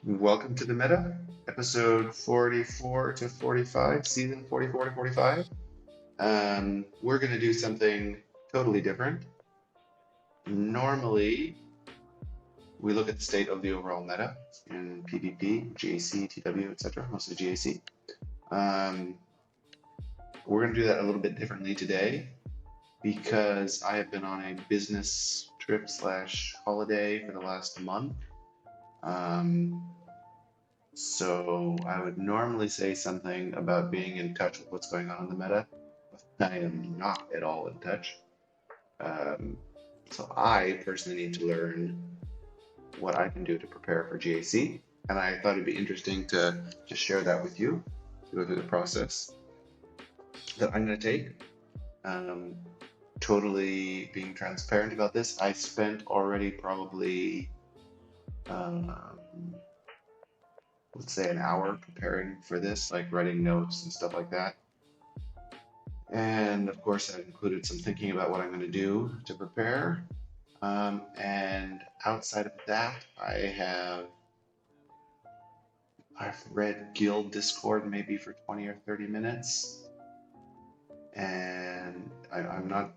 Welcome to the meta, episode 44 to 45, season 44 to 45. We're going to do something totally different. Normally, we look at the state of the overall meta in PvP, GAC, TW, etc., mostly GAC. We're going to do that a little bit differently today because I have been on a business trip slash holiday for the last month. So I would normally say something about being in touch with what's going on in the meta. I am not at all in touch. Um, so I personally need to learn what I can do to prepare for GAC. And I thought it'd be interesting to just share that with you, to go through the process that I'm going to take. Um, totally being transparent about this. I spent already probably um, let's say an hour preparing for this, like writing notes and stuff like that. And of course, that included some thinking about what I'm going to do to prepare. And outside of that, I've read Guild Discord maybe for 20 or 30 minutes. And I'm not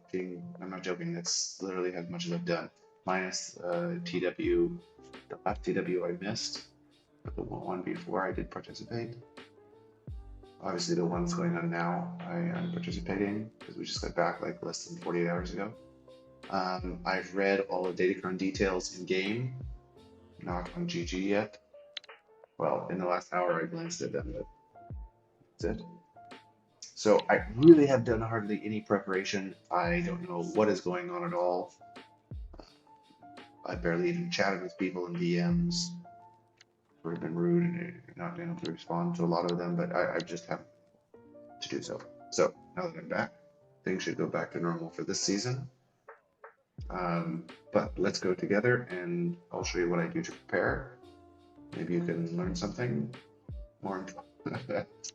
joking. That's literally as much as I've done, minus TW, the last TW I missed, but the one before I did participate. Obviously, the ones going on now, I am participating because we just got back like less than 48 hours ago. I've read all the Datacron details in game, not on GG yet. Well, in the last hour, I glanced at them, but that's it. So I really have done hardly any preparation. I don't know what is going on at all. I barely even chatted with people in DMs. I've been rude and not been able to respond to a lot of them, but I just haven't to do so. So now that I'm back, things should go back to normal for this season. But let's go together and I'll show you what I do to prepare. Maybe you can learn something more.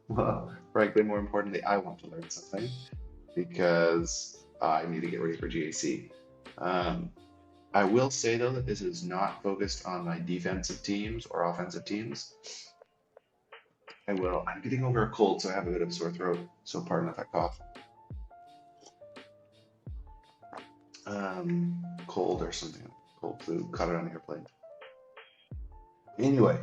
Well, frankly, more importantly, I want to learn something because I need to get ready for GAC. I will say though that this is not focused on my defensive teams or offensive teams. I'm getting over a cold, so I have a bit of a sore throat. So pardon if I cough. Cold or something, cold flu, caught it on an airplane. Anyway,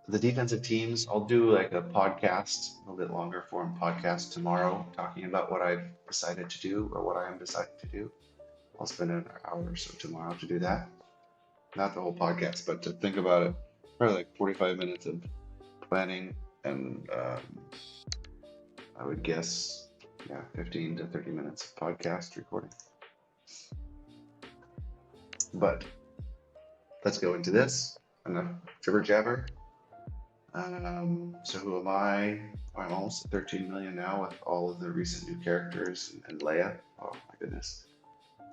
the defensive teams, I'll do like a podcast, a little bit longer form podcast tomorrow, talking about what I've decided to do or what I am deciding to do. I'll spend an hour or so tomorrow to do that. Not the whole podcast, but to think about it, probably like 45 minutes of planning and I would guess, 15 to 30 minutes of podcast recording. But let's go into this. Enough jibber jabber. So who am I? I'm almost at 13 million now with all of the recent new characters and Leia. Oh my goodness.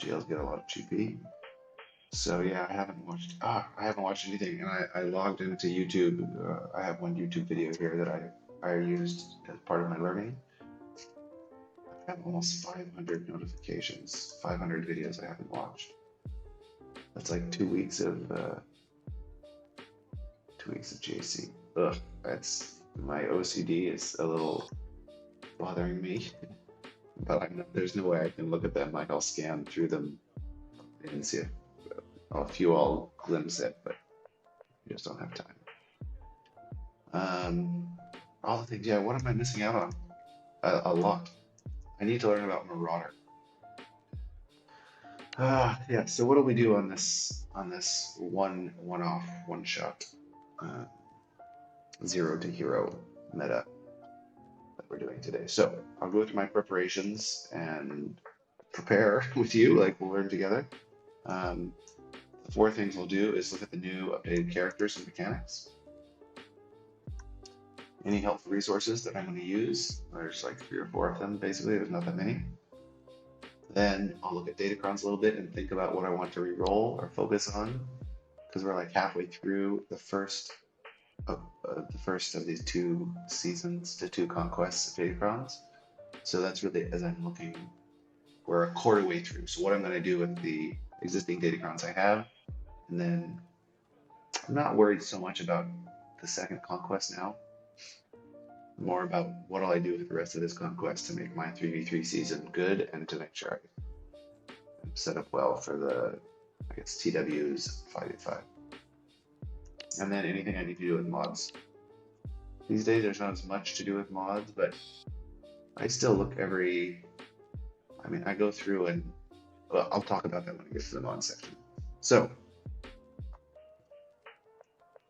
GLs get a lot of GP. So yeah, I haven't watched anything, and I logged into YouTube. I have one YouTube video here that I used as part of my learning. I have almost 500 notifications, 500 videos I haven't watched. That's like 2 weeks of 2 weeks of JC. Ugh, that's my OCD is a little bothering me. But there's no way I can look at them. Like I'll scan through them and see a few I'll glimpse it, but I just don't have time. All the things, yeah. What am I missing out on? A lot. I need to learn about Marauder. Yeah. So what do we do on this one-off, one-shot, 0 to hero meta that we're doing today? So I'll go through my preparations and prepare with you, like we'll learn together. The 4 things we'll do is look at the new updated characters and mechanics. Any helpful resources that I'm going to use. There's like 3 or 4 of them, basically. There's not that many. Then I'll look at Datacrons a little bit and think about what I want to re-roll or focus on, because we're like halfway through the first of these 2 seasons, the 2 conquests of Datacrons. So that's really, as I'm looking, we're a quarter way through. So what I'm going to do with the existing Datacrons I have And then I'm not worried so much about the second conquest now. More about what will I do with the rest of this conquest to make my 3v3 season good and to make sure I'm set up well for the, I guess, TW's 5v5. And then anything I need to do with mods. These days there's not as much to do with mods, but I still look I go through and, well, I'll talk about that when I get to the mod section. So,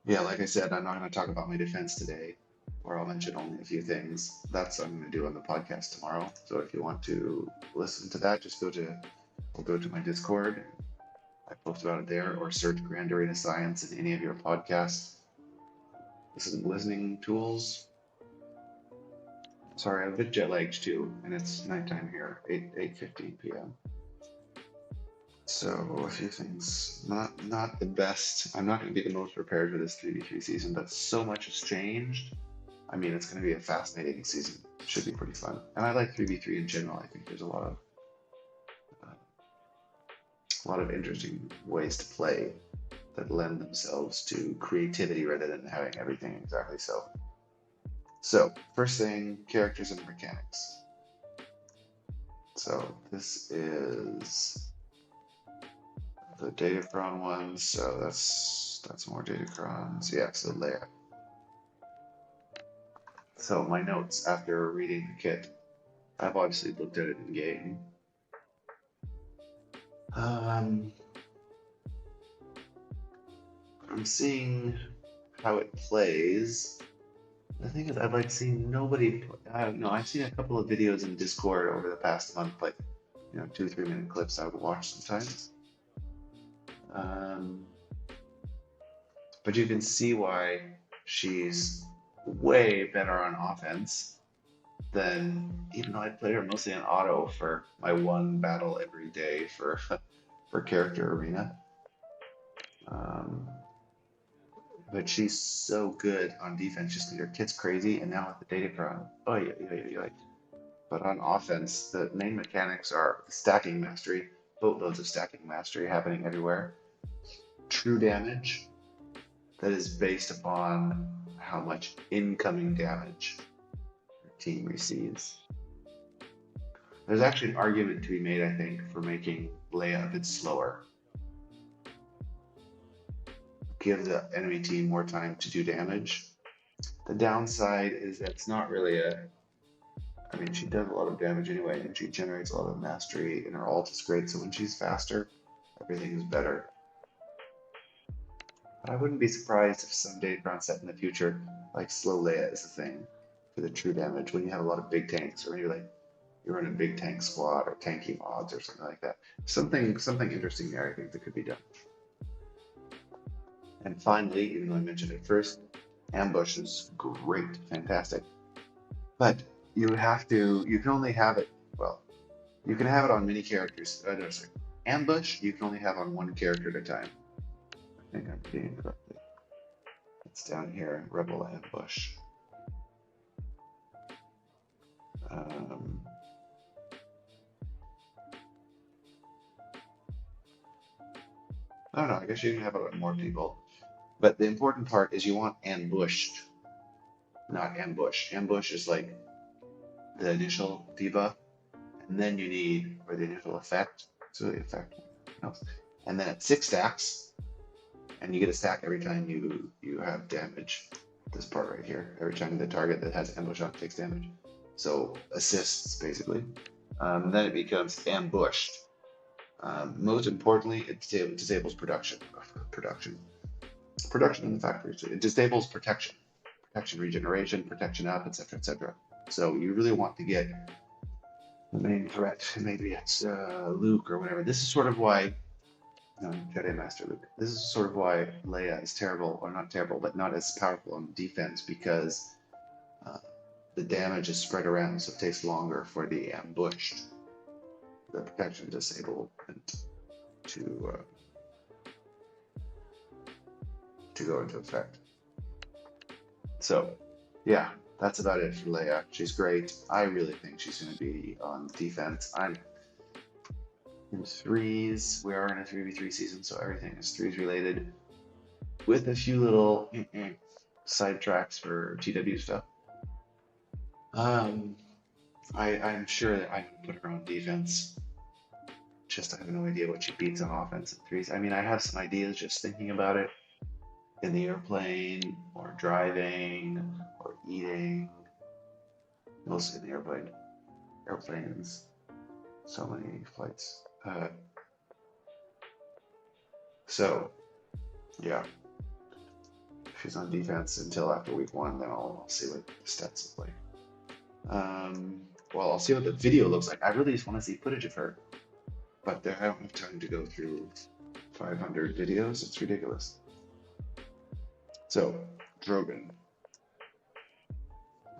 yeah, like I said, I'm not going to talk about my defense today, or I'll mention only a few things. That's what I'm going to do on the podcast tomorrow. So if you want to listen to that, just I'll go to my Discord. I post about it there, or search Grand Arena Science in any of your podcast listening tools. Sorry, I'm a bit jet lagged too, and it's nighttime here, 8:15 p.m. So a few things, not the best. I'm not going to be the most prepared for this 3v3 season, but so much has changed. I mean, it's going to be a fascinating season. It should be pretty fun, and I like 3v3 in general. I think there's a lot of interesting ways to play that lend themselves to creativity rather than having everything exactly so. So, first thing, characters and mechanics. So, this is the Datacron one, so that's more Datacrons. Yeah, so Leia. So, my notes after reading the kit, I've obviously looked at it in game. I'm seeing how it plays. The thing is, I've seen nobody. I don't know. I've seen a couple of videos in Discord over the past month, 2-3 minute clips I would watch sometimes. But you can see why she's way better on offense than, even though I played her mostly on auto for my one battle every day for character arena. But she's so good on defense just because her kit's crazy, and now with the Datacron, oh yeah. But on offense, the main mechanics are stacking mastery, boatloads of stacking mastery happening everywhere. True damage that is based upon how much incoming damage your team receives. There's actually an argument to be made, I think, for making Leia a bit slower. Give the enemy team more time to do damage. The downside is that it's not really she does a lot of damage anyway, and she generates a lot of mastery, and her ult is great, so when she's faster, everything is better. But I wouldn't be surprised if some Datacron set in the future, slow Leia is a thing for the true damage when you have a lot of big tanks, or you're in a big tank squad, or tanky mods, or something like that. Something interesting there, I think, that could be done. And finally, even though I mentioned it first, ambush is great, fantastic. But you can only have it, you can have it on many characters. Ambush, you can only have on one character at a time. I think I'm reading it correctly. It's down here, Rebel Ambush. I don't know, I guess you can have it on more people. But the important part is you want ambushed, not ambush. Ambush is like the initial debuff, and then you need, or the initial effect, it's really effect, and then at 6 stacks, and you get a stack every time you have damage. This part right here, every time the target that has ambush on takes damage. So assists, basically. Then it becomes ambushed. Most importantly, it disables production in the factory. So it disables protection regeneration, protection up, etc., etc. So you really want to get the main threat. Maybe it's Luke or whatever. This is sort of why Jedi Master Luke. This is sort of why Leia is terrible, or not terrible, but not as powerful on defense, because the damage is spread around, so it takes longer for the ambushed, the protection disablement to go into effect. So, yeah, that's about it for Leia. She's great. I really think she's going to be on defense. in threes. We are in a 3v3 season, so everything is threes related, with a few little sidetracks for TW stuff. I'm sure that I would put her on defense. Just I have no idea what she beats on offense in threes. I mean, I have some ideas just thinking about it. In the airplane, or driving, or eating. Mostly in the airplane. Airplanes. So many flights. So, yeah. She's on defense until after week 1, then I'll see what the stats look like. Well, I'll see what the video looks like. I really just want to see footage of her. But I don't have time to go through 500 videos. It's ridiculous. So, Drogon.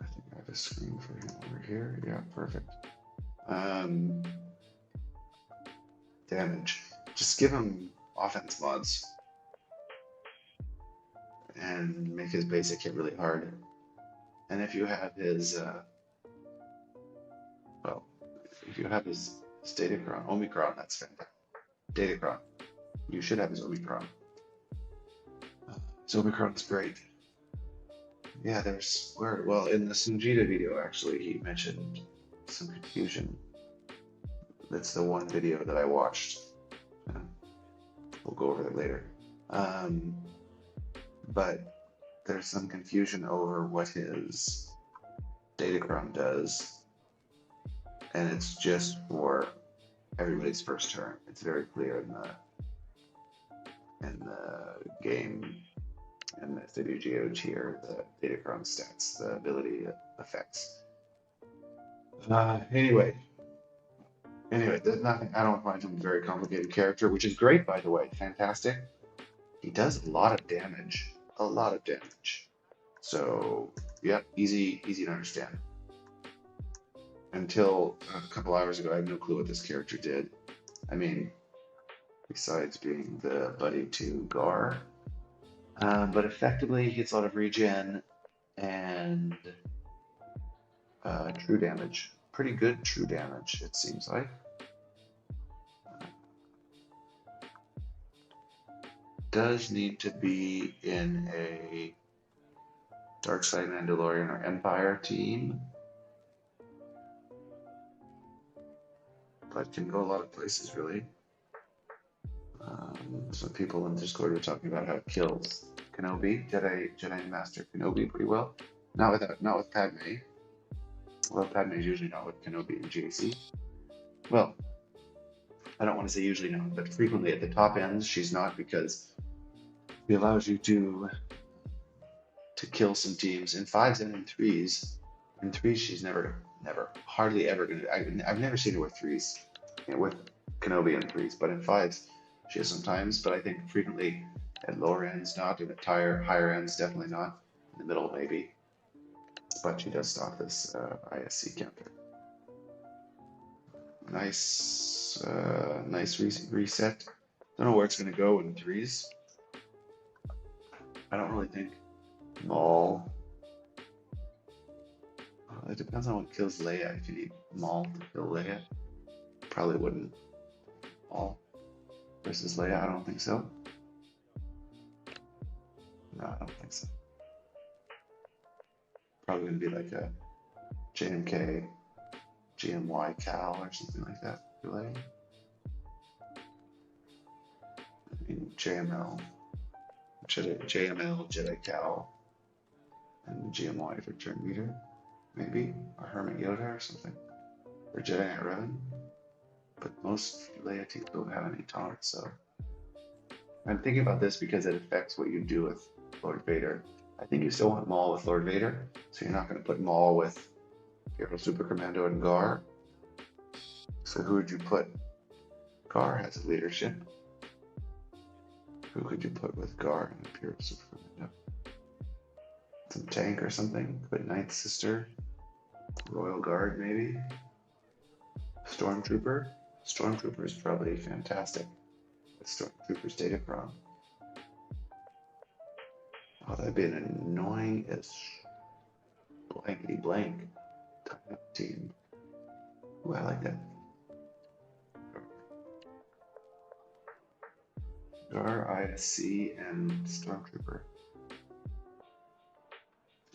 I think I have a screen for him over here. Yeah, perfect. Damage. Just give him offense mods and make his basic hit really hard. And if you have his, well, if you have his Datacron, Omicron, that's fantastic. Datacron. You should have his Omicron. His Omicron is great. Yeah, there's where, well, in the Sunjita video, actually, he mentioned some confusion. That's the one video that I watched. We'll go over it later. But there's some confusion over what his Datacron does, and it's just for everybody's first turn. It's very clear in the game, in the WGO tier, the Datacron stats, the ability effects. Anyway, there's nothing. I don't find him a very complicated character, which is great, by the way. Fantastic. He does a lot of damage. A lot of damage. So, yeah, easy to understand. Until a couple hours ago, I had no clue what this character did. I mean, besides being the buddy to Gar. But effectively, he gets a lot of regen and true damage. Pretty good true damage, it seems like. Does need to be in a Darkside Mandalorian or Empire team, but can go a lot of places, really. Some people in Discord were talking about how it kills Kenobi, Jedi Master Kenobi pretty well. Not with Padme. Well, Padme is usually not with Kenobi and GAC. Well, I don't want to say usually not, but frequently at the top ends she's not, because it allows you to kill some teams in 5s and in 3s. In 3s, she's hardly ever gonna. I've never seen her with 3s, with Kenobi in 3s, but in 5s, she is sometimes. But I think frequently at lower ends, not, and at higher ends, definitely not. In the middle, maybe. But she does stop this ISC counter. Nice reset. Don't know where it's gonna go in 3s. I don't really think Maul. It depends on what kills Leia. If you need Maul to kill Leia, probably wouldn't. Maul versus Leia, I don't think so. No, I don't think so. Probably gonna be like a JMK, GMY Cal or something like that for Leia. I mean JML, Jedi Cal, and GMY for Turn Meter, maybe, or Hermit Yoda or something, or Jedi Knight Revan. But most Leia teams don't have any taunts, so I'm thinking about this because it affects what you do with Lord Vader. I think you still want Maul with Lord Vader, so you're not going to put Maul with Imperial Super Commando and Gar. So who would you put? Gar has leadership. Who could you put with Gar and Imperial Super Commando? Some tank or something? Put Ninth Sister, Royal Guard maybe? Stormtrooper? Stormtrooper is probably fantastic. Stormtrooper's Datacron. Oh, that'd be an annoying as blankety blank type of team. Ooh, I like that. Gar, ISC, and Stormtrooper.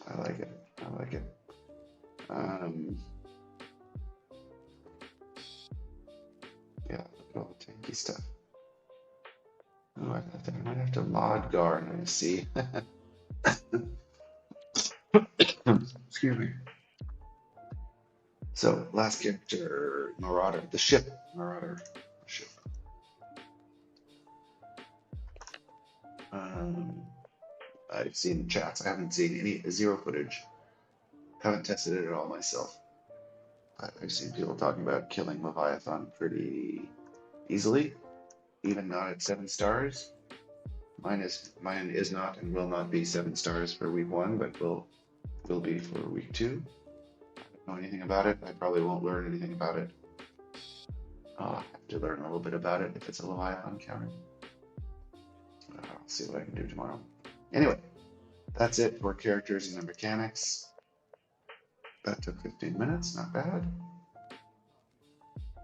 I like it. I like it. Yeah, look at all the tanky stuff. Oh, I might have to mod Gar and ISC. Excuse me. So, last character, Marauder, the ship, Marauder, the ship. I've seen chats. I haven't seen any zero footage. Haven't tested it at all myself. I've seen people talking about killing Leviathan pretty easily, even not at 7 stars. Mine is not and will not be 7 stars for week 1, but will be for week 2. I don't know anything about it. I probably won't learn anything about it. I'll have to learn a little bit about it if it's a Leviathan counter. I'll see what I can do tomorrow. Anyway, that's it for characters and their mechanics. That took 15 minutes, not bad.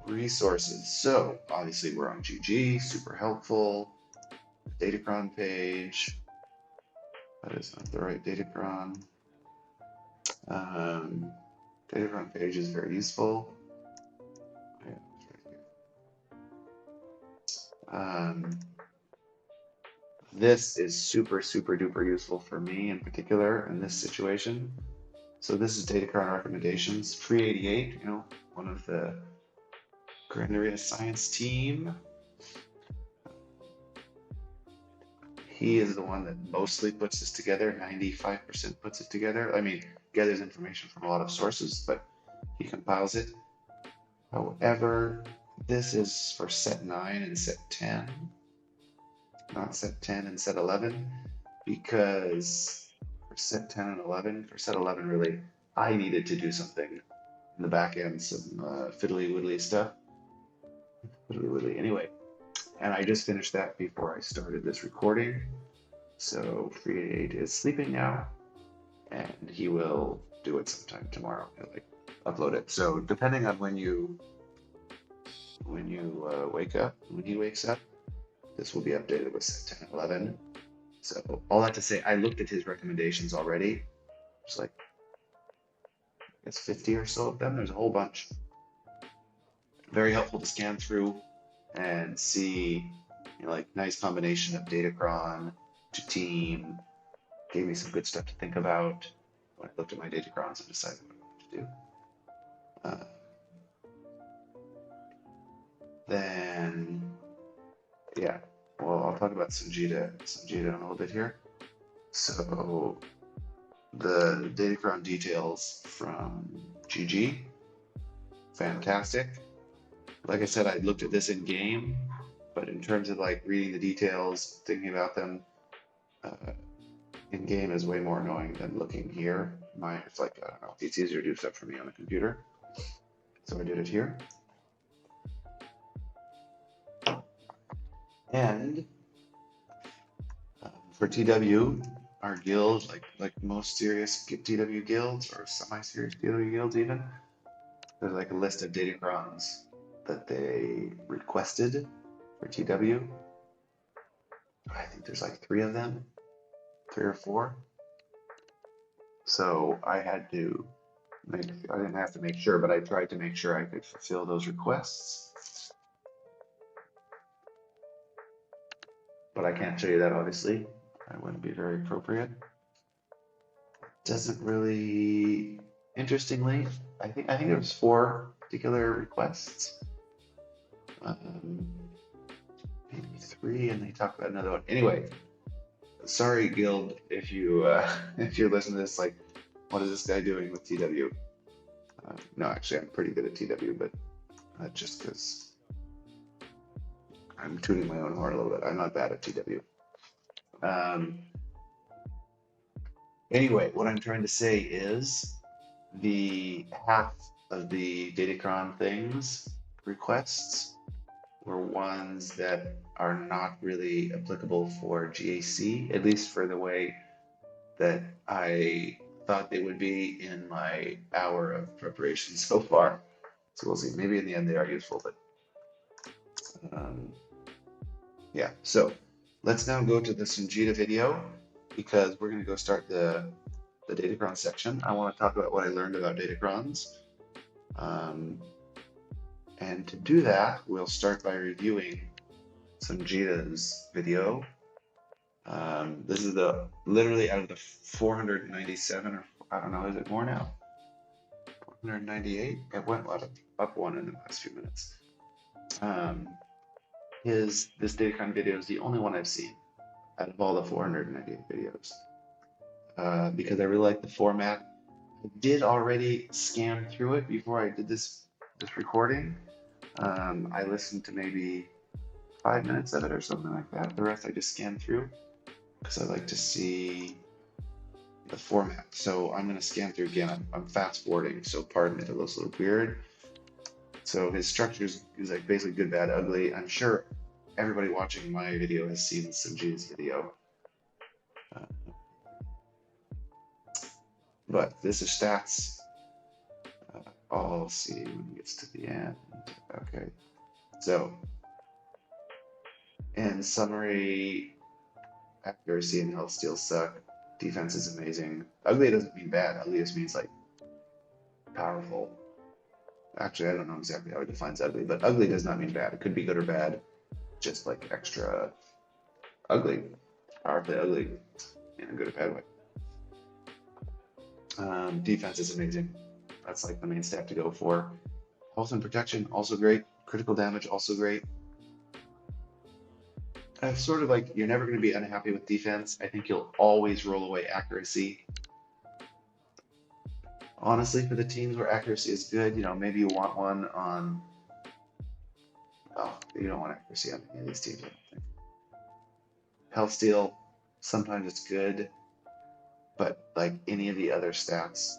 Resources. So obviously we're on GG, super helpful. Datacron page. That is not the right Datacron. Datacron page is very useful. Yeah, it's right here. This is super, super duper useful for me in particular in this situation. So this is Datacron recommendations. Free 88, you know, one of the Grand Area Science team. He is the one that mostly puts this together. 95% puts it together. I mean, gathers information from a lot of sources, but he compiles it. However, this is for set 9 and set 10, not set 10 and set 11, because for set 10 and 11, for set 11 really, I needed to do something in the back end, some fiddly widdly stuff. Fiddly widdly, anyway. And I just finished that before I started this recording. So Free 88 is sleeping now, and he will do it sometime tomorrow. He'll like upload it. So depending on when you wake up, when he wakes up, this will be updated with set 10 and 11. So all that to say, I looked at his recommendations already. There's like, I guess 50 or so of them. There's a whole bunch. Very helpful to scan through and see, you know, like nice combination of Datacron to team. Gave me some good stuff to think about when I looked at my Datacrons and decided what I wanted to do. Then, yeah, well, I'll talk about Sanjita in a little bit here. So the Datacron details from GG, fantastic. Like I said, I looked at this in game, but in terms of like reading the details, thinking about them, in game is way more annoying than looking here. It's like, I don't know, it's easier to do stuff for me on the computer. So I did it here. And for TW, our guild, like most serious TW guilds or semi-serious TW guilds even, there's like a list of Datacrons that they requested for TW. I think there's like 3 of them, 3 or 4. So I had to I didn't have to make sure, but I tried to make sure I could fulfill those requests. But I can't show you that, obviously. That wouldn't be very appropriate. Doesn't really, interestingly, I think there was 4 particular requests. Maybe 3, and they talk about another one. Anyway, sorry, guild, if you if you're listening to this, like, what is this guy doing with TW? No, actually, I'm pretty good at TW, but just because I'm tuning my own horn a little bit. I'm not bad at TW. Anyway, what I'm trying to say is the half of the Datacron things requests were ones that are not really applicable for GAC, at least for the way that I thought they would be in my hour of preparation so far. So we'll see. Maybe in the end they are useful, but yeah. So Let's now go to the Sanjita video because we're going to go start the Datacron section. I want to talk about what I learned about Datacrons. And to do that, we'll start by reviewing Sanjita's video. This is literally out of the 497, or I don't know, is it more now? 498? It went up one in the last few minutes. This Datacron video is the only one I've seen out of all the 498 videos. Because I really like the format. I did already scan through it before I did this recording. I listened to maybe 5 minutes of it or something like that. The rest I just scanned through because I like to see the format. So I'm going to scan through again. I'm fast forwarding, so pardon if it looks a little weird. So his structure is like basically good, bad, ugly. I'm sure everybody watching my video has seen Sanjita's video. But this is stats. I'll see when it gets to the end. Okay. So, in summary, accuracy and health steals suck. Defense is amazing. Ugly doesn't mean bad. Ugly just means like powerful. Actually, I don't know exactly how it defines ugly, but ugly does not mean bad. It could be good or bad, just like extra ugly, powerfully ugly in a good or bad way. Defense is amazing. That's like the main stat to go for. Health and protection, also great. Critical damage, also great. It's sort of like you're never going to be unhappy with defense. I think you'll always roll away accuracy. Honestly, for the teams where accuracy is good, maybe you want one on. Oh, you don't want accuracy on any of these teams, I don't think. Health steal, sometimes it's good, but like any of the other stats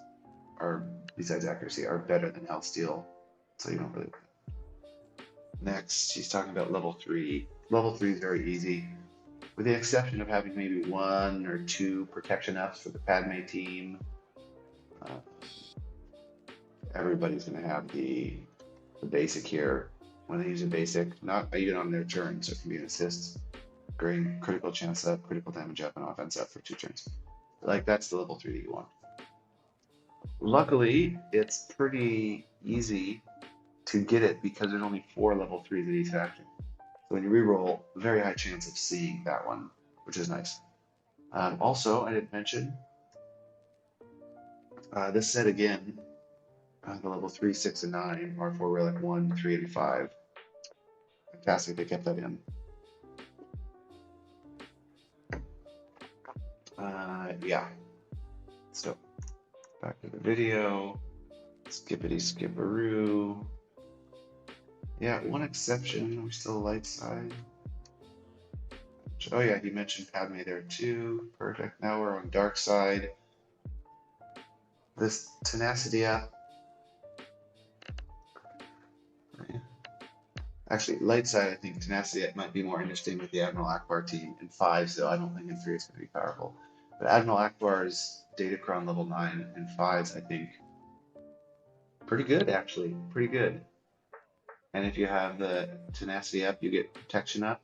are, besides accuracy, are better than health steal, so you don't really. Next, she's talking about level 3. Level 3 is very easy, with the exception of having maybe 1 or 2 protection ups for the Padme team. Everybody's going to have the basic here. When they use a basic, not even on their turn, so it can be an assist. Growing critical chance up, critical damage up, and offense up for 2 turns. Like, that's the level 3 that you want. Luckily, it's pretty easy to get it because there's only 4 level 3s at each faction. So when you reroll, very high chance of seeing that one, which is nice. Also, I didn't mention, this set again, the level 3, 6, and 9 are for relic 1, 3, and 5. Fantastic, they kept that in. Yeah. So, back to the video. Skippity skipperoo. Yeah, one exception. We're still light side. Oh yeah, he mentioned Padme there too. Perfect. Now we're on dark side. This tenacity up. Actually, light side, I think tenacity up might be more interesting with the Admiral Akbar team in 5, so I don't think in 3 it's going to be powerful. But Admiral Akbar's Datacron level 9 and 5s, I think, pretty good actually. Pretty good. And if you have the tenacity up, you get protection up,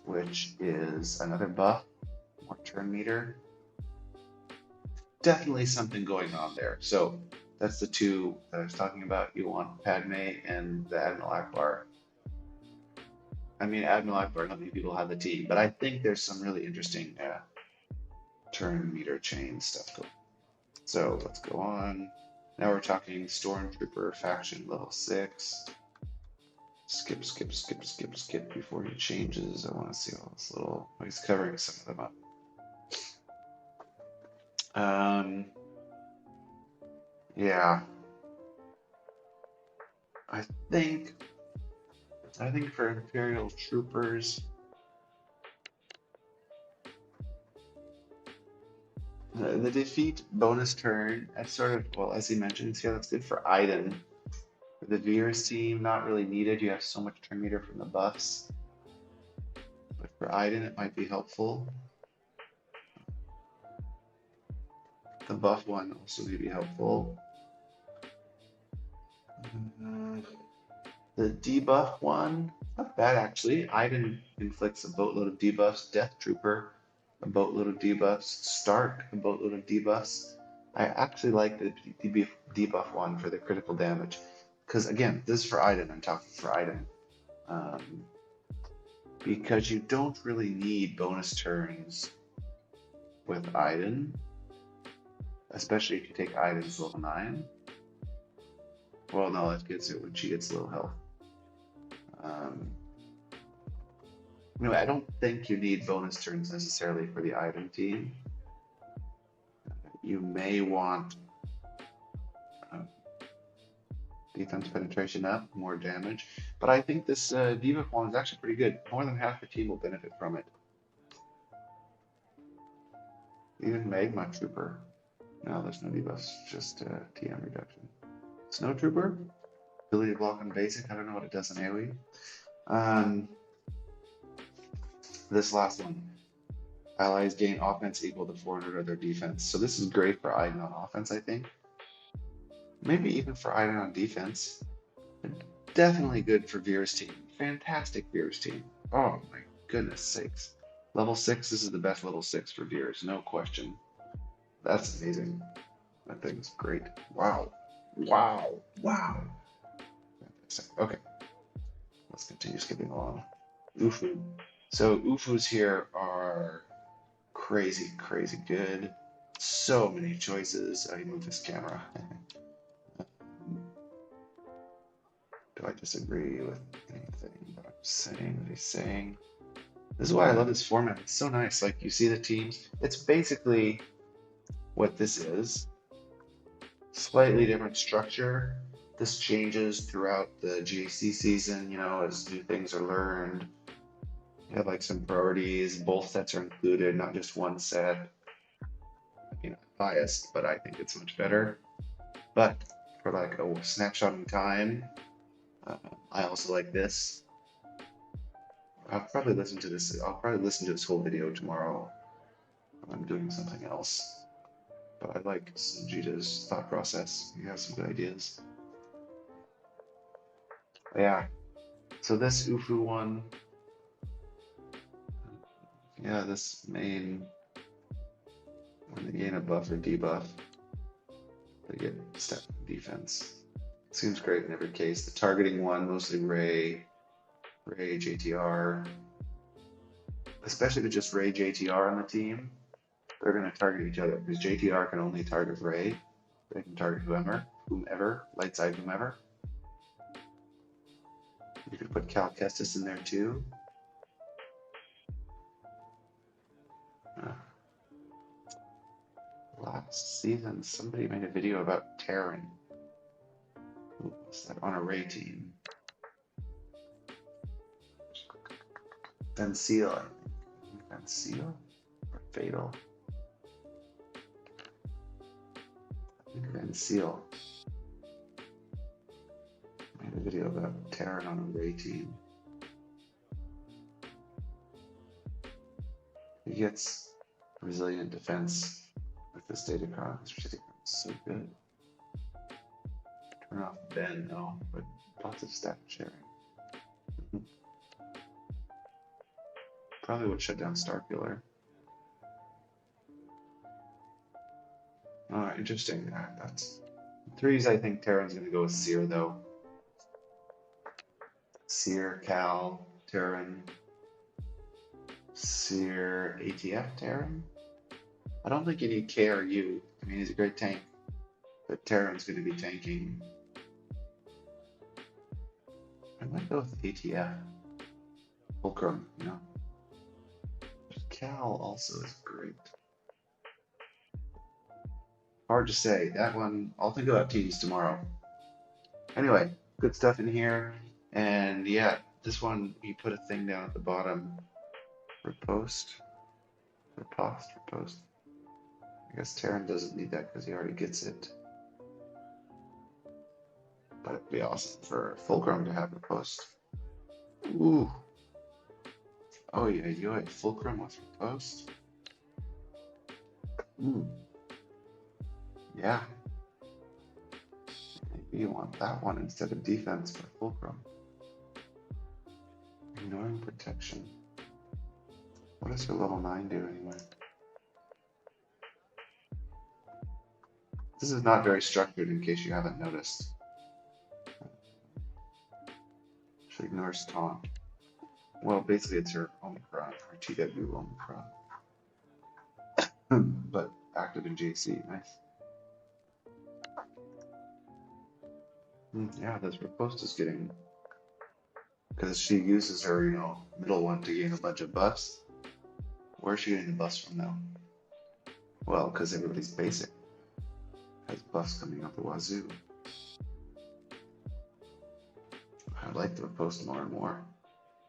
which is another buff, more turn meter. Definitely something going on there. So that's the 2 that I was talking about. You want Padme and the Admiral Akbar. I mean, Admiral Akbar, not many people have the team, but I think there's some really interesting turn meter chain stuff going. So let's go on. Now we're talking Stormtrooper faction level 6. Skip, skip, skip, skip, skip before he changes. I want to see all this little. Oh, he's covering some of them up. Yeah. I think for Imperial Troopers, the defeat bonus turn, that's sort of, well, as he mentioned, yeah, that's good for Iden. For the Veers team, not really needed. You have so much turn meter from the buffs. But for Iden, it might be helpful. The buff one also may be helpful. The debuff one, Not bad actually. Iden inflicts a boatload of debuffs. Death Trooper, a boatload of debuffs. Stark, a boatload of debuffs. I actually like the debuff one for the critical damage. Because again, this is for Iden. I'm talking for Iden. Um, because you don't really need bonus turns with Iden, especially if you take Iden's level 9. Well, no, that gets it when she gets low health. Um, anyway, I don't think you need bonus turns necessarily for the Iden team. You may want defense penetration up, more damage, but I think this debuff one is actually pretty good. More than half the team will benefit from it. Even Magma Trooper. No, there's no debuffs, just TM reduction. Snow Trooper, ability to block on basic. I don't know what it does in AoE. This last one, allies gain offense equal to 400 of their defense. So this is great for Iden on offense, I think. Maybe even for Iden on defense. Definitely good for Veer's team. Fantastic Veer's team. Oh my goodness sakes. Level 6, this is the best level 6 for Veers, no question. That's amazing. That thing's great. Wow. Wow. Wow. Okay. Let's continue skipping along. Ufu. So Ufus here are crazy, crazy good. So many choices. I move this camera. Do I disagree with anything that I'm saying, that he's saying? This is why I love this format. It's so nice. Like, you see the teams. It's basically what this is. Slightly different structure. This changes throughout the GAC season, you know, as new things are learned. You have like some priorities. Both sets are included, not just one set. You know, biased, but I think it's much better. But for like a snapshot in time, I also like this. I'll probably listen to this. I'll probably listen to this whole video tomorrow when I'm doing something else. But I like Jita's thought process. He has some good ideas. But yeah. So this Ufu one, yeah, this main, when they gain a buff or debuff, they get step defense. Seems great in every case. The targeting one, mostly Ray, JTR. Especially if it's just Ray, JTR on the team, they're going to target each other because JTR can only target Ray. They can target whomever, light side whomever. You could put Cal Kestis in there too. Last season, somebody made a video about Terran. Who was that on a Ray team? Van Seal, I think. Van Seal or Fatal? I think Van Seal made a video about Terran on a Ray team. He gets resilient defense with this datacron. This datacron is so good. Turn off Ben, no, but lots of stat sharing. Probably would shut down Starkiller. Interesting. That's threes. I think Terran's going to go with Seer though. Seer, Cal, Terran. Seer, ATF, Terran. I don't think you need K or U. I mean, he's a great tank, but Terran's going to be tanking. I might go with ATF. Fulcrum, you know. Cal also is great. Hard to say. That one, I'll think about teams tomorrow. Anyway, good stuff in here. And yeah, this one, you put a thing down at the bottom. Repost. Repost. I guess Terran doesn't need that because he already gets it. But it'd be awesome for Fulcrum to have repost. Ooh. Oh yeah, you had Fulcrum with repost? Ooh. Yeah. Maybe you want that one instead of defense for Fulcrum. Ignoring protection. What does her level 9 do anyway? This is not very structured in case you haven't noticed. She ignores taunt. Well, basically it's her Omicron, her TW Omicron. But active in JC, nice. Yeah, this riposte is getting, because she uses her, middle one to gain a bunch of buffs. Where's she getting the buffs from now? Well, because everybody's basic has buffs coming out the wazoo. I like the riposte more and more.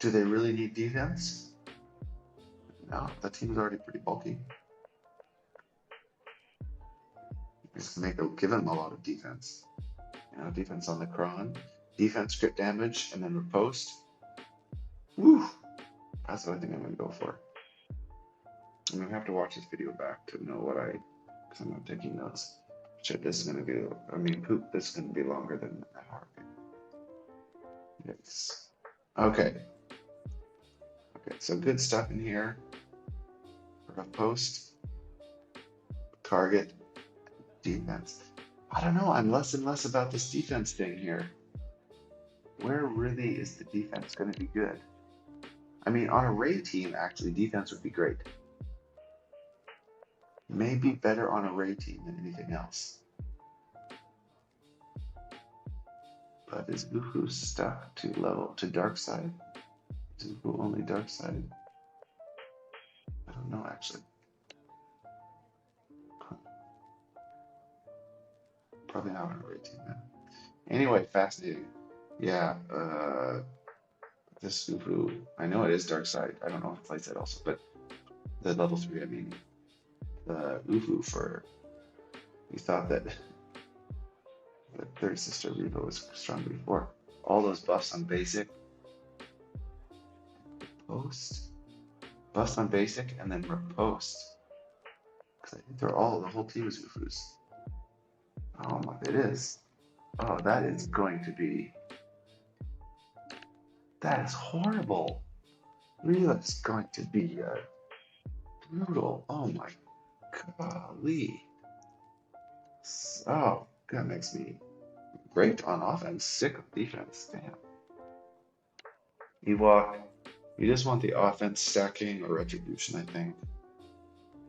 Do they really need defense? No, that team's already pretty bulky. Just give them a lot of defense. Defense on the Kron, defense, crit damage, and then riposte. Woo! That's what I think I'm gonna go for. I'm gonna have to watch this video back to know because I'm not taking notes. Shit, this is gonna be, this is gonna be longer than an hour. Yes. Okay, so good stuff in here. Riposte, target, defense. I don't know, I'm less and less about this defense thing here. Where really is the defense going to be good? On a Ray team, actually, defense would be great. Maybe better on a Ray team than anything else. But is Ufu stuck to dark side? Is Ufu only dark side? I don't know, actually. Probably not on a Ray team then. Anyway, fascinating. Yeah, this Ufu, I know it is dark side. I don't know if it's light side also, but the level 3, the Ufu for, you thought that the third sister Revo was strong before. All those buffs on basic, buffs on basic, and then riposte. Because I think the whole team is Ufus. Oh my, it is. Oh, that is going to be, that is horrible. Really, that's going to be brutal. Oh my golly. Oh, that makes me great on offense, sick of defense. Damn. Ewok, you just want the offense stacking or retribution, I think.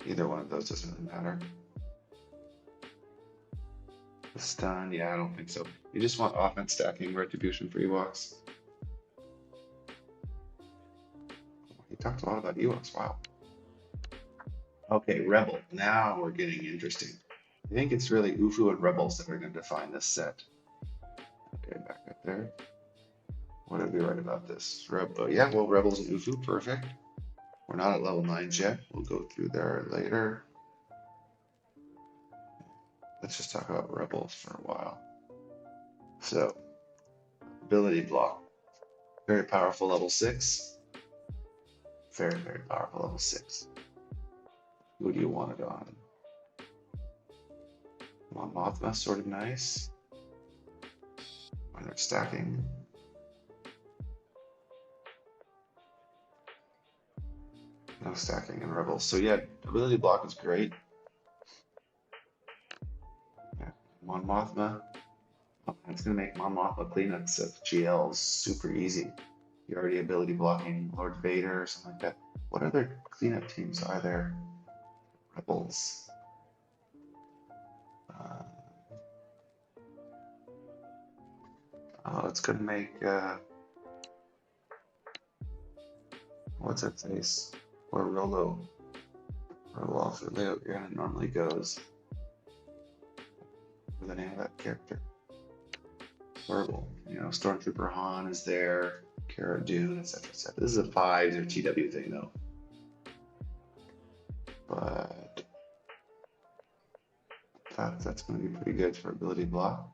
Either one of those doesn't really matter. The stun, yeah, I don't think so. You just want offense stacking, retribution for Ewoks. He talked a lot about Ewoks, wow. Okay, Rebel, now we're getting interesting. I think it's really Ufu and Rebels that are going to define this set. Okay, back up there. What did we write about this? Yeah, well, Rebels and Ufu, perfect. We're not at level 9 yet. We'll go through there later. Let's just talk about Rebels for a while. So, ability block. Very powerful level 6. Very, very powerful level 6. Who do you want it on? Mon Mothma, sort of nice. When they're stacking. No stacking in Rebels. So yeah, ability block is great. Yeah, Mon Mothma. It's going to make Mon Mothma cleanups of GLs super easy. You're already ability blocking Lord Vader or something like that. What other cleanup teams are there? Rebels. It's going to make... what's that face? Or Rolo. Rolo off the layout it normally goes. What's the name of that character? Verbal. Stormtrooper Han is there. Cara Dune, etc. etc. This is a 5s or TW thing though. But that's going to be pretty good for ability block.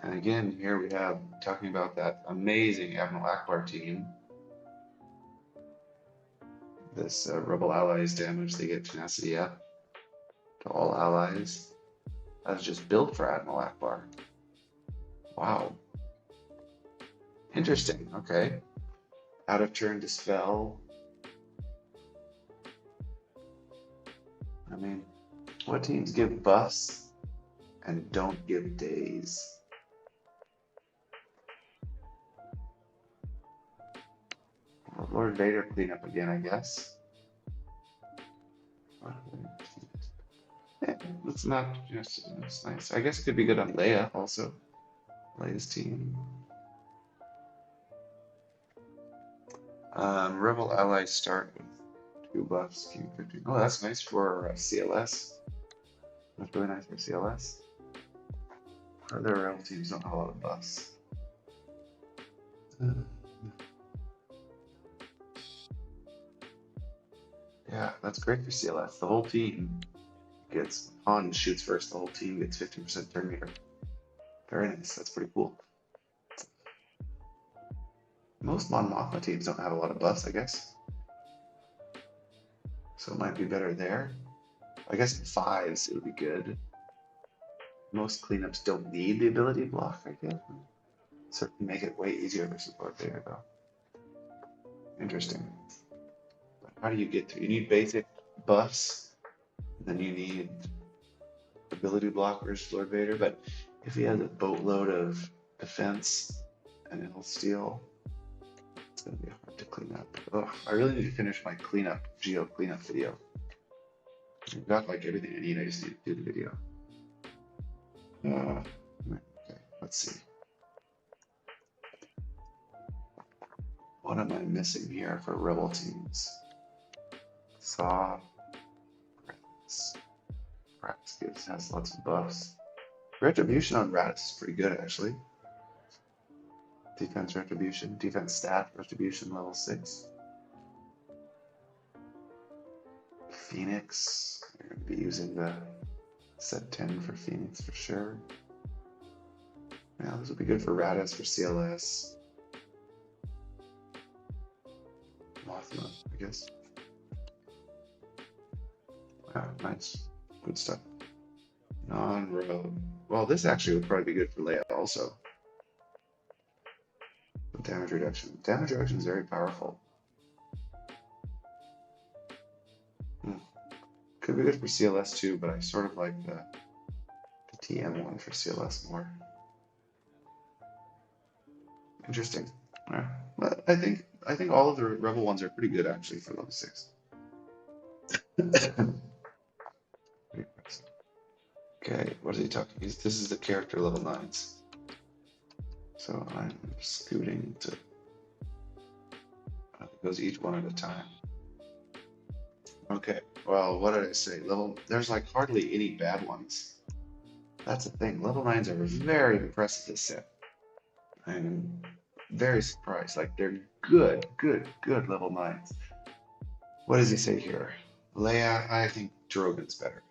And again, here we have talking about that amazing Admiral Akbar team. This rebel allies damage, they get tenacity up to all allies. That's just built for Admiral Akbar. Wow. Interesting. Okay. Out of turn dispel. I mean, what teams give buffs and don't give days? Lord Vader cleanup again, I guess. Yeah, it's not just, it's nice. I guess it could be good on Leia also. Leia's team. Rebel allies start with 2 buffs, King 15. Oh, that's nice for CLS. That's really nice for CLS. Other rebel teams don't have a lot of buffs. Yeah, that's great for CLS. The whole team gets, Han shoots first, the whole team gets 15% turn meter. Very nice, that's pretty cool. Most Mon Mothma teams don't have a lot of buffs, I guess. So it might be better there. I guess in 5s it would be good. Most cleanups don't need the ability block, I guess. Certainly make it way easier versus Lord Vader, though. Interesting. But how do you get through? You need basic buffs, then you need ability block versus Lord Vader. But if he has a boatload of defense and he'll steal, it's going to be hard to clean up. Oh, I really need to finish my Geo cleanup video. I've got like everything I need, I just need to do the video. Okay, let's see. What am I missing here for rebel teams? Saw, Ratus has lots of buffs. Retribution on Ratus is pretty good actually. Defense retribution, defense stat retribution level 6. Phoenix, you're going to be using the set 10 for Phoenix for sure. Yeah, this would be good for Ratus, for CLS. Mothma, I guess. Wow, nice. Good stuff. Non-road. Well, this actually would probably be good for Leia also. Damage reduction. Damage reduction is very powerful. Could be good for CLS too, but I sort of like the TM one for CLS more. Interesting. Yeah. But I think all of the Rebel ones are pretty good actually for level 6. Okay, what is he talking? This is the character level 9s. So I'm scooting to. It goes each one at a time. Okay. Well, what did I say? There's like hardly any bad ones. That's the thing. Level 9s are very impressive this set. I'm very surprised. Like they're good level 9s. What does he say here? Leia, I think Drogon's better.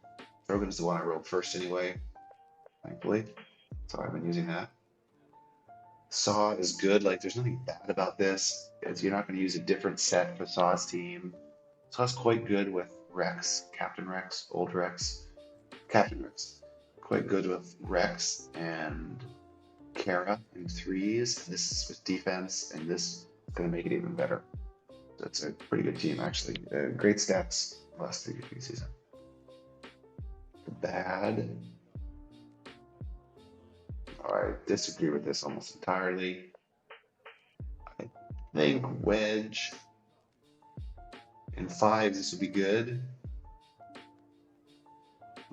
Drogon's the one I rolled first anyway, thankfully. So I've been using that. Saw is good. Like there's nothing bad about this. You're not going to use a different set for Saw's team. Saw's quite good with Rex, Captain Rex, Old Rex, Captain Rex. Quite good with Rex and Kara in 3s. This is with defense, and this is going to make it even better. That's a pretty good team, actually. Great stats last 3 season. Bad. I disagree with this almost entirely. I think Wedge in 5s this would be good.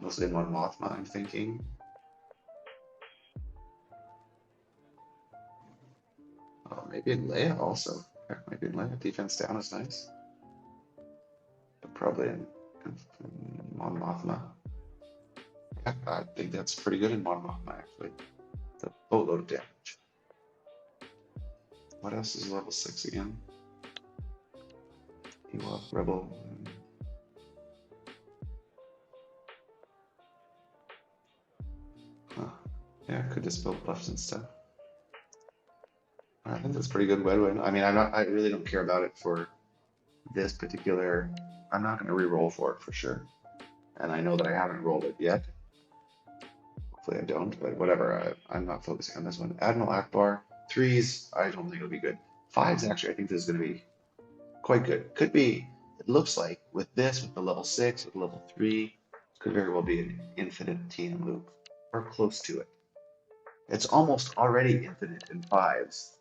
Mostly in Mon Mothma, I'm thinking. Maybe in Leia also. Maybe in Leia. Defense down is nice. But probably in Mon Mothma. Yeah, I think that's pretty good in Mon Mothma, actually. The boatload of damage. What else is level 6 again? Ewok, Rebel. Huh. Yeah, could dispel buffs and stuff. I think that's pretty good Wedwin. I mean, I really don't care about it for this particular, I'm not going to re-roll for it for sure. And I know that I haven't rolled it yet. Hopefully I don't, but whatever. I'm not focusing on this one. Admiral Akbar, 3s, I don't think it'll be good. 5s, actually, I think this is going to be quite good. Could be, it looks like, with this, with the level 6, with level 3, could very well be an infinite team loop, or close to it. It's almost already infinite in 5s.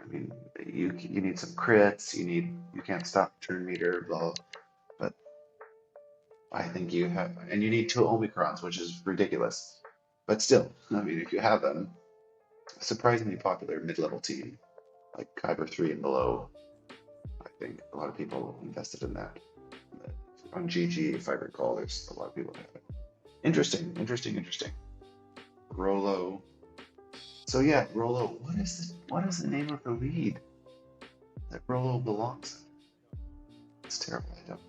I mean, you need some crits, you can't stop turn meter, blah, but I think you have, and you need 2 Omicrons, which is ridiculous. But still, I mean, if you have them, a surprisingly popular mid-level team, like Kyber 3 and below, I think a lot of people invested in that. On GG, if I recall, there's a lot of people that have it. Interesting. Rolo. So yeah, Rolo, what is the name of the lead that Rolo belongs in? It's terrible, I don't.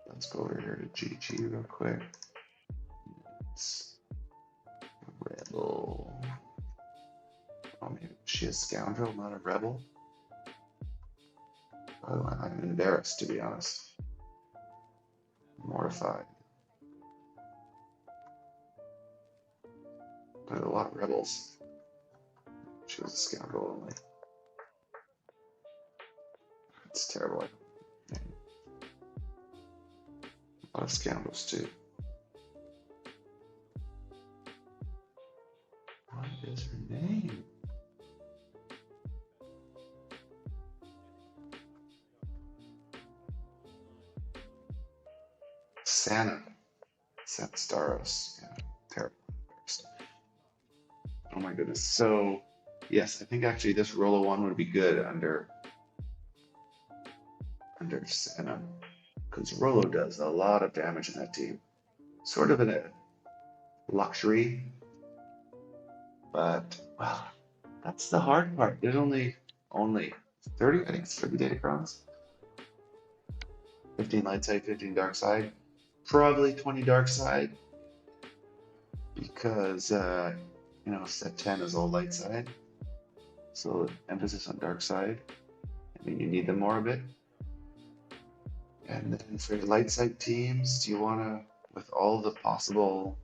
Let's go over here to GG real quick. It's Rebel. Oh, maybe she a scoundrel, not a rebel. Oh, I'm embarrassed, to be honest. Mortified. But a lot of rebels. She was a scoundrel only. It's terrible. A lot of scoundrels too. What is her name? Santa. Santa Staros. Yeah, terrible. Oh my goodness. So, yes, I think actually this Rolo one would be good under Santa, because Rolo does a lot of damage in that team. Sort of in a luxury, but well, that's the hard part. There's only 30, I think it's 30 Datacrons. 15 light side, 15 dark side, probably 20 dark side, because you know, set 10 is all light side, so emphasis on dark side. I mean, you need them more a bit. And then for light side teams, do you want to, with all the possible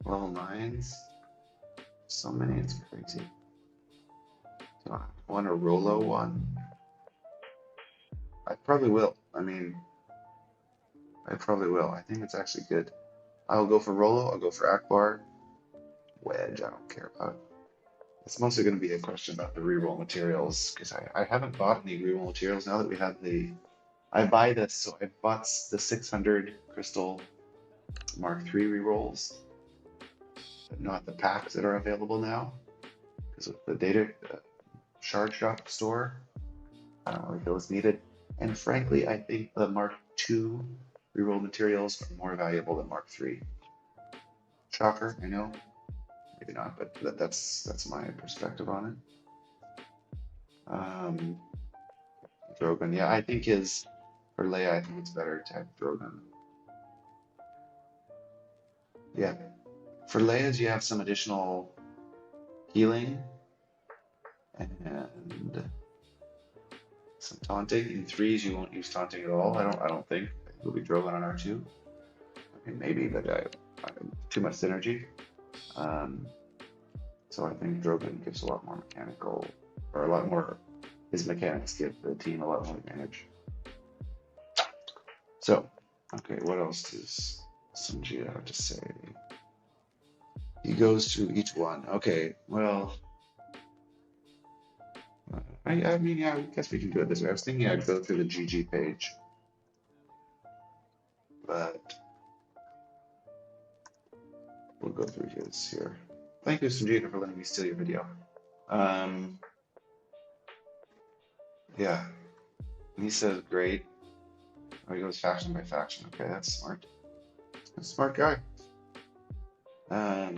level 9s, so many, it's crazy. So I want a Rolo one. I probably will. I mean, I probably will. I think it's actually good. I'll go for Rolo, I'll go for Akbar. Wedge, I don't care about. It's mostly going to be a question about the reroll materials, because I haven't bought any reroll materials now that we have the. I buy this, so I bought the 600 Crystal Mark III rerolls, but not the packs that are available now, because of the data shard shop store. I don't really feel it's needed. And frankly, I think the Mark II reroll materials are more valuable than Mark III. Shocker, I know. Maybe not, but that's my perspective on it. Drogon, yeah, I think for Leia, I think it's better to have Drogon. Yeah, for Leia's, you have some additional healing and some taunting. In 3s, you won't use taunting at all. I don't think it'll be Drogon on R2. I mean, maybe, but I too much synergy. So I think Drogon gives a lot more mechanical, or a lot more. His mechanics give the team a lot more advantage. So, okay, what else does Sunjita have to say? He goes through each one. Okay, well, I mean, yeah, I guess we can do it this way. I was thinking I'd go through the GG page, but we'll go through his here. Thank you, Sunjita, for letting me steal your video. Yeah, he says great. Oh, he goes faction by faction. Okay, that's smart. That's a smart guy. Yeah,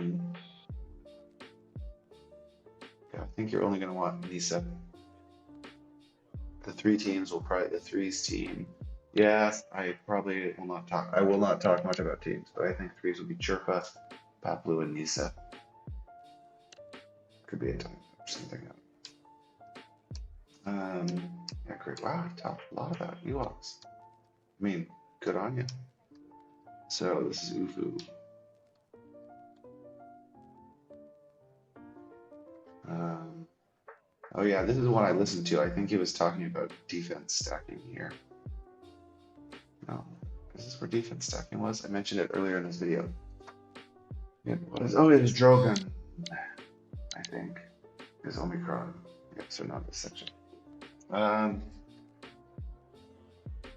I think you're only going to want Lisa. The 3 teams will probably, the 3s team. Yeah, I probably will not talk. I will not talk much about teams, but I think 3s will be Chirpa, Paplu, and Nisa. Could be a time or something. Yeah, great. Wow, you talked a lot about Ewoks. I mean, good on you. So this is Ufu. Oh yeah, this is one I listened to. I think he was talking about defense stacking here. No, is this where defense stacking was? I mentioned it earlier in this video. Yeah, what is? Oh, it is Drogon. I think is Omicron. Yep, so not this section.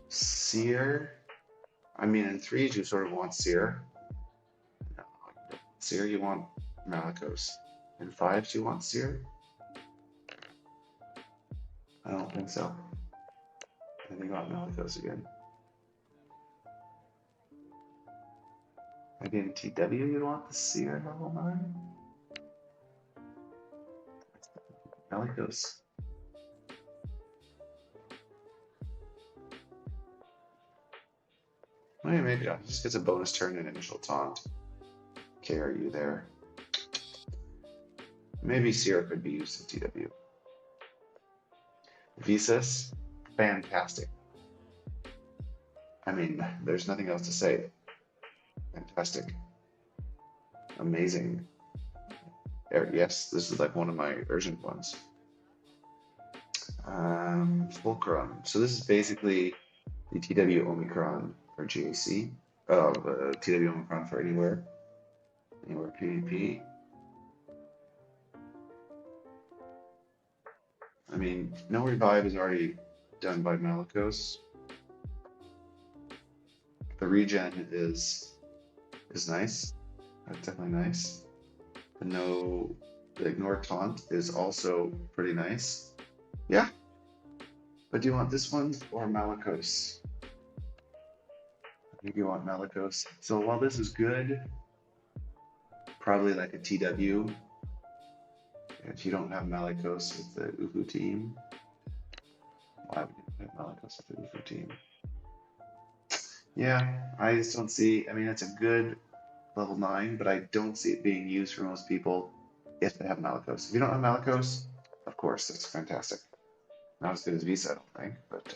Seer. I mean, in threes you sort of want Seer. No, Seer you want Malicos. In fives you want Seer. I don't think so. I think I want Malicos again. Maybe in TW you'd want the Seer level 9? Malicos. Maybe not. Just gets a bonus turn and initial taunt. KRU there. Maybe Seer could be used in TW. Visas, fantastic. I mean, there's nothing else to say. Fantastic. Amazing. Yes, this is like one of my urgent ones. Fulcrum. So this is basically the TW Omicron for GAC. TW Omicron for anywhere PvP. I mean, no revive is already done by Malicos. The regen is nice. That's definitely nice. The ignore taunt is also pretty nice. Yeah. But do you want this one or Malicos? I think you want Malicos. So while this is good, probably like a TW. If you don't have Malicos with the Ufu team, why would you have Malicos with the Ufu team? Yeah, I just don't see. I mean, it's a good level 9, but I don't see it being used for most people if they have Malicos. If you don't have Malicos, of course, it's fantastic. Not as good as Visa, I don't think, but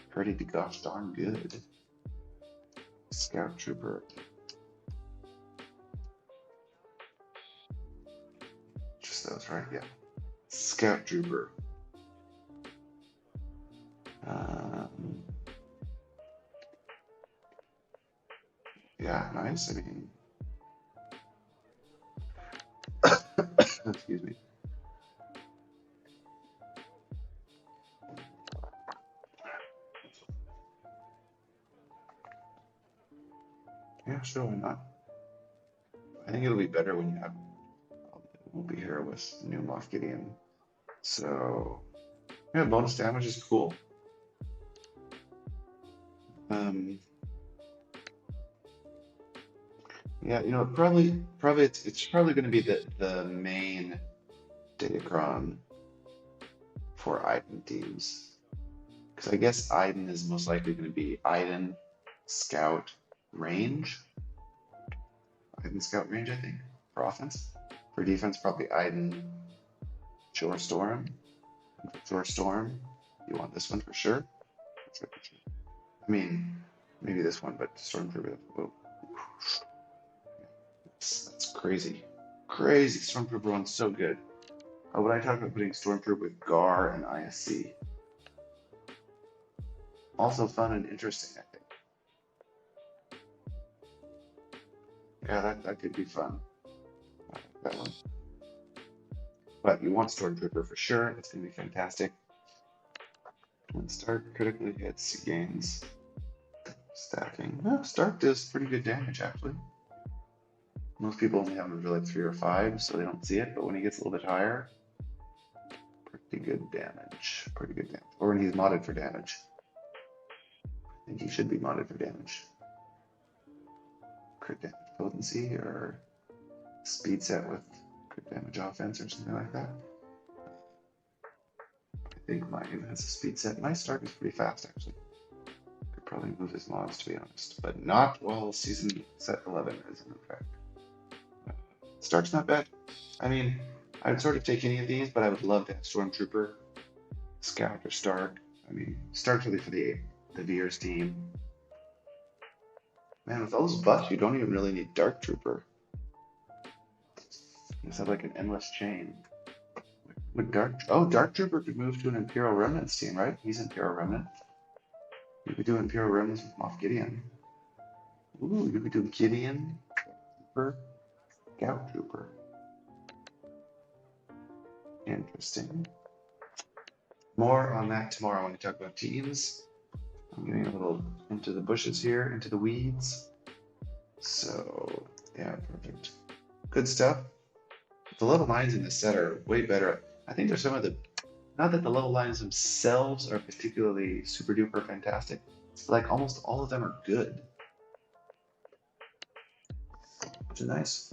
pretty gosh darn good. Scout Trooper. Just those, right? Yeah. Scout Trooper. Yeah, nice. I mean, excuse me. Yeah, sure, why not? I think it'll be better when you have. We'll be here with new Moff Gideon. So, yeah, bonus damage is cool. Yeah, you know, probably it's probably going to be the main Datacron for Iden teams, because I guess Iden is most likely going to be Iden, Scout, Range. Iden, Scout, Range, I think, for offense. For defense, probably Iden, Shore Storm. And for Shore Storm, you want this one for sure. I mean, maybe this one, but Stormtrooper. Oh. That's crazy. Crazy. Stormtrooper one's so good. When I talk about putting Stormtrooper with Gar and ISC. Also fun and interesting, I think. Yeah, that could be fun. I like that one. But you want Stormtrooper for sure. It's going to be fantastic. When Stark critically hits, gains stacking. No, Stark does pretty good damage, actually. Most people only have him for like 3 or 5, so they don't see it. But when he gets a little bit higher, pretty good damage. Pretty good damage. Or when he's modded for damage. I think he should be modded for damage. Crit damage potency or speed set with crit damage offense or something like that. I think mine has a speed set. My Stark is pretty fast, actually. Could probably move his mods, to be honest. But not while season set 11 is in effect. Stark's not bad. I mean, I would sort of take any of these, but I would love to have Stormtrooper Scout or Stark. I mean, Stark's really for the Veers team. Man, with all those buffs, you don't even really need Dark Trooper. You just have like an endless chain. Would Dark Trooper could move to an Imperial Remnants team, right? He's Imperial Remnant. You could do Imperial Remnants with Moff Gideon. Ooh, you could do Gideon, Trooper, Scout Trooper. Interesting. More on that tomorrow when we talk about teams. I'm getting a little into the bushes here, into the weeds. So, yeah, perfect. Good stuff. The level 9s in this set are way better. I think they're some of the, not that the level 9s themselves are particularly super duper fantastic, like almost all of them are good, which is nice.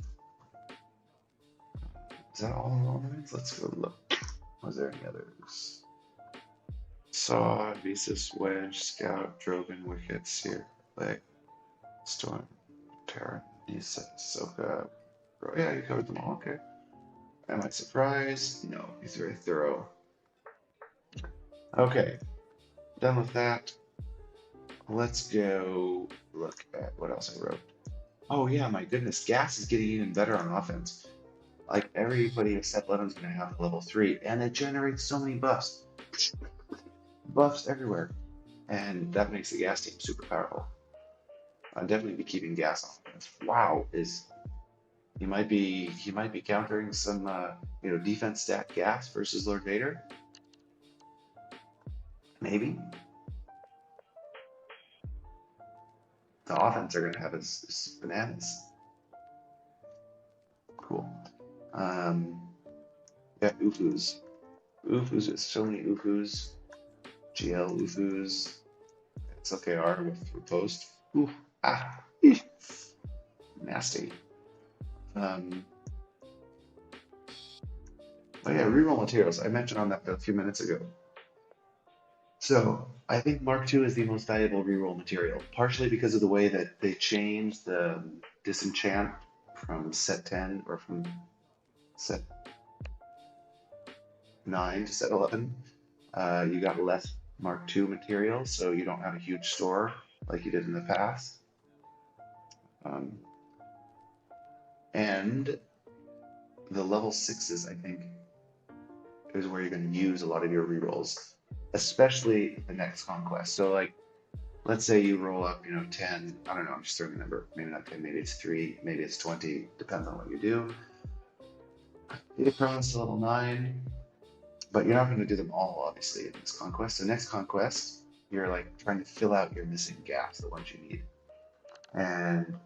Is that all the level 9s? Let's go look. Was there any others? Saw, Visas, Wedge, Scout, Drogon, Wicket, Seer, Leg, Storm, Terran, Nisa, Soka. Oh, yeah, you covered them all. Okay. Am I surprised? No, he's very thorough. Okay, done with that. Let's go look at what else I wrote. Oh yeah, my goodness, Gas is getting even better on offense. Like everybody except Levin's gonna have level 3, and it generates so many buffs. Buffs everywhere. And that makes the Gas team super powerful. I'll definitely be keeping Gas on offense. Wow, he might be countering some defense stack Gas versus Lord Vader. Maybe. The offense are gonna have is bananas. Cool. Yeah, Ufus. Ufus, there's so many Ufus. GL Ufus. SLKR with Riposte. Oof. Ah. Eesh. Nasty. Oh yeah, reroll materials. I mentioned on that a few minutes ago. So I think Mark II is the most valuable reroll material, partially because of the way that they changed the disenchant from set 10 or from set 9 to set 11. You got less Mark II material, so you don't have a huge store like you did in the past. And the level 6s, I think, is where you're going to use a lot of your rerolls, especially the next conquest. So, like, let's say you roll up, 10, I don't know, I'm just throwing a number, maybe not 10, maybe it's 3, maybe it's 20, depends on what you do. You get promised to level 9, but you're not going to do them all, obviously, in this conquest. The next conquest, you're like trying to fill out your missing gaps, the ones you need. And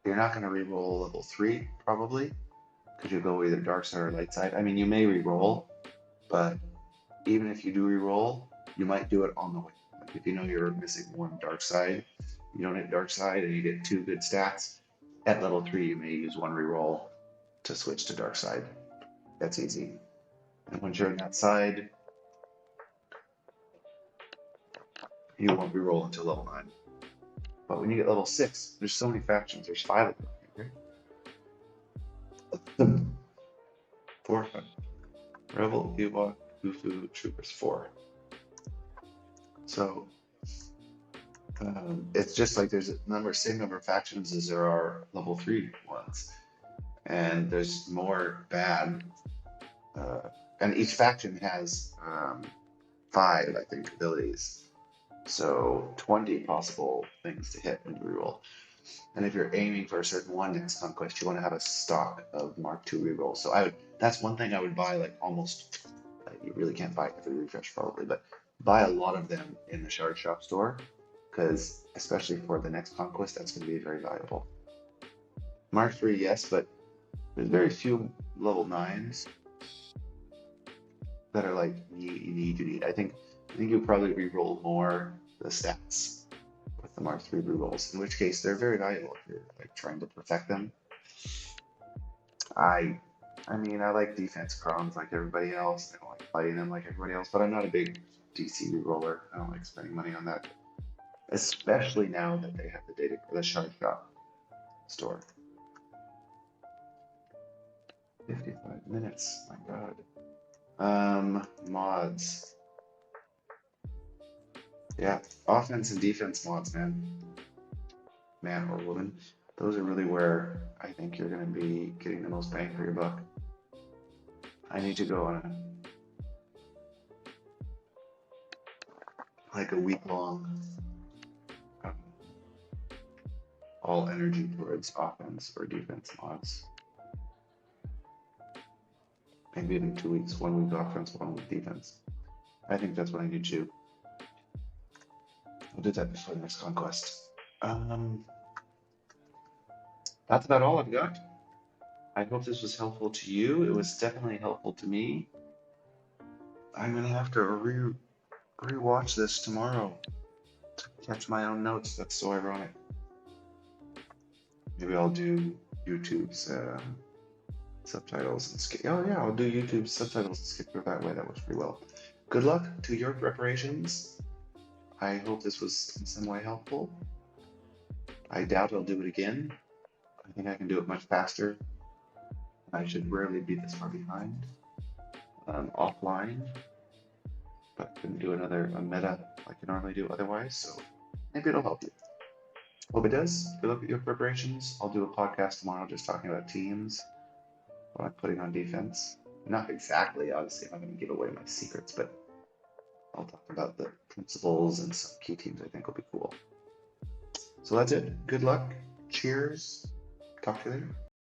you're not going to re-roll level 3, probably, because you go either dark side or light side. I mean, you may re-roll, but even if you do re-roll, you might do it on the way. Like if you know you're missing one dark side, you don't hit dark side and you get 2 good stats. At level 3, you may use one re-roll to switch to dark side. That's easy. And once you're on that side, you won't re-roll until level 9. But when you get level 6, there's so many factions. There's 5 of them. Okay? 4 5. Rebel, Ewok, Ufu, Troopers, 4. So it's just like there's a same number of factions as there are level 3 ones, and there's more bad. And each faction has 5, I think, abilities. So 20 possible things to hit when you reroll. And if you're aiming for a certain one next conquest, you want to have a stock of Mark II rerolls. So that's one thing I would buy, like almost, you really can't buy every refresh probably, but buy a lot of them in the Shard Shop store, because especially for the next conquest, that's going to be very valuable. Mark III, yes, but there's very few level 9s that are like you need. I think you'll probably reroll more the stats with the Mark III rerolls, in which case they're very valuable if you're like trying to perfect them. I mean, I like defense crons like everybody else. I don't like fighting them like everybody else, but I'm not a big DC reroller. I don't like spending money on that, especially now that they have the data for the Shard Shop store. 55 minutes, my god. Mods. Yeah, offense and defense mods, man or woman. Those are really where I think you're going to be getting the most bang for your buck. I need to go on like a week long um, all energy towards offense or defense mods. Maybe in 2 weeks, 1 week offense, 1 week defense. I think that's what I need to do. I'll do that before the next conquest. Um, that's about all I've got. I hope this was helpful to you. It was definitely helpful to me. I'm gonna have to rewatch this tomorrow to catch my own notes. That's so ironic. Maybe I'll do YouTube's subtitles and skip. Oh yeah, I'll do YouTube's subtitles and skip through that way. That works pretty well. Good luck to your preparations. I hope this was in some way helpful. I doubt I'll do it again. I think I can do it much faster. I should rarely be this far behind offline, but I couldn't do a meta like I normally do otherwise. So maybe it'll help you. Hope it does. Good luck with your preparations. I'll do a podcast tomorrow just talking about teams, what I'm putting on defense. Not exactly, obviously, I'm not going to give away my secrets, but I'll talk about the principles and some key teams I think will be cool. So that's it. Good luck. Cheers. Talk to you later.